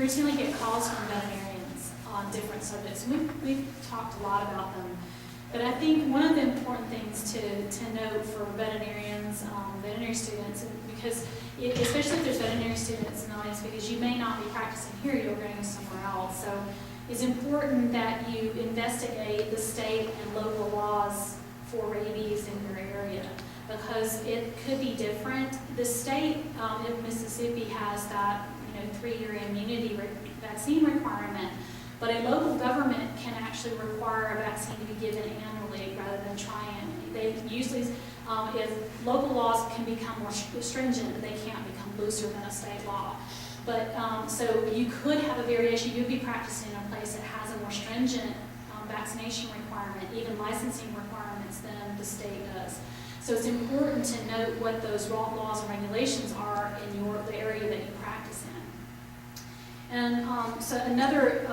routinely get calls from veterinarians on different subjects. We've talked a lot about them. But I think one of the important things to note for veterinarians, veterinary students, because especially if there's veterinary students in the audience, because you may not be practicing here, you're going somewhere else. So it's important that you investigate the state and local laws for rabies in your area, because it could be different. The state in Mississippi has that 3-year immunity vaccine requirement, but a local government can actually require a vaccine to be given annually rather than trying. They usually, if local laws can become more stringent, they can't become looser than a state law. But so you could have a variation. You'd be practicing in a place that has a more stringent vaccination requirement, even licensing requirements than the state does. So it's important to note what those laws and regulations are in the area that you practice in. And so another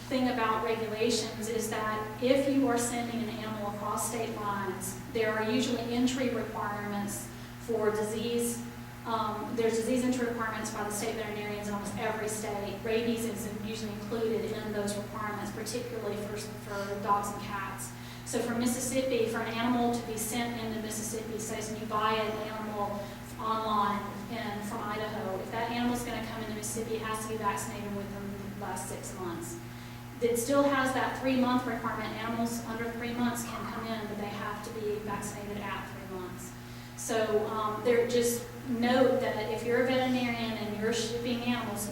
thing about regulations is that if you are sending an animal across state lines, there are usually entry requirements for disease. There's disease entry requirements by the state veterinarians in almost every state. Rabies is usually included in those requirements, particularly for dogs and cats. So for Mississippi, for an animal to be sent into Mississippi, say so you buy an animal online and from Idaho, if that animal's going to come into Mississippi, it has to be vaccinated within the last 6 months. It still has that 3-month requirement. Animals under 3 months can come in, but they have to be vaccinated at 3 months. So just note that if you're a veterinarian and you're shipping animals,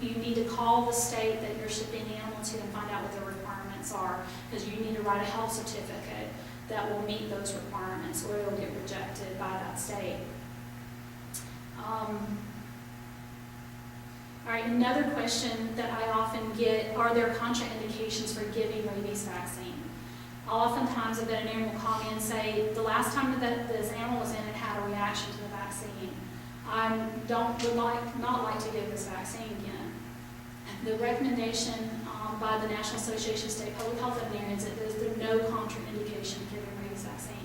you need to call the state that you're shipping the animal to and find out what the requirements are, because you need to write a health certificate that will meet those requirements, or it'll get rejected by that state. All right, another question that I often get, are there contraindications for giving rabies vaccine? Oftentimes a veterinarian will call me and say, the last time that this animal was in, it had a reaction to the vaccine. I would not like to give this vaccine again. The recommendation by the National Association of State Public Health Veterinarians is there's no contraindication to giving rabies vaccine.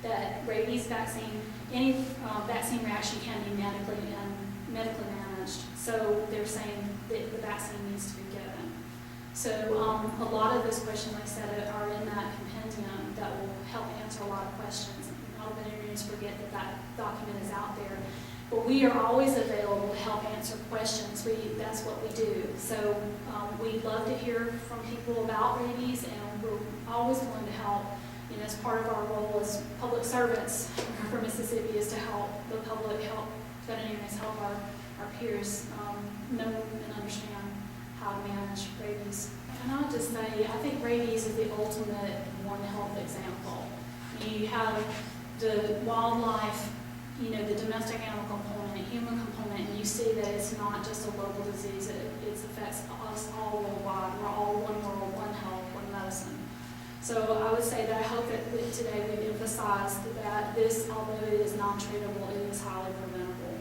That rabies vaccine, any vaccine reaction can be medically managed. So they're saying that the vaccine needs to be given. So a lot of those questions, like I said, are in that compendium that will help answer a lot of questions. All veterinarians forget that that document is out there. But we are always available to help answer questions. That's what we do. So we love to hear from people about rabies, and we're always willing to help. As part of our role as public servants for Mississippi is to help the public, help veterinarians, help our peers know and understand how to manage rabies. And I'll just say, I think rabies is the ultimate One Health example. You have the wildlife, the domestic animal component, human component, and you see that it's not just a local disease, it affects us all worldwide. We're all one world, one health, one medicine. So I would say that I hope that today we've emphasized that this, although it is non-treatable, it is highly preventable.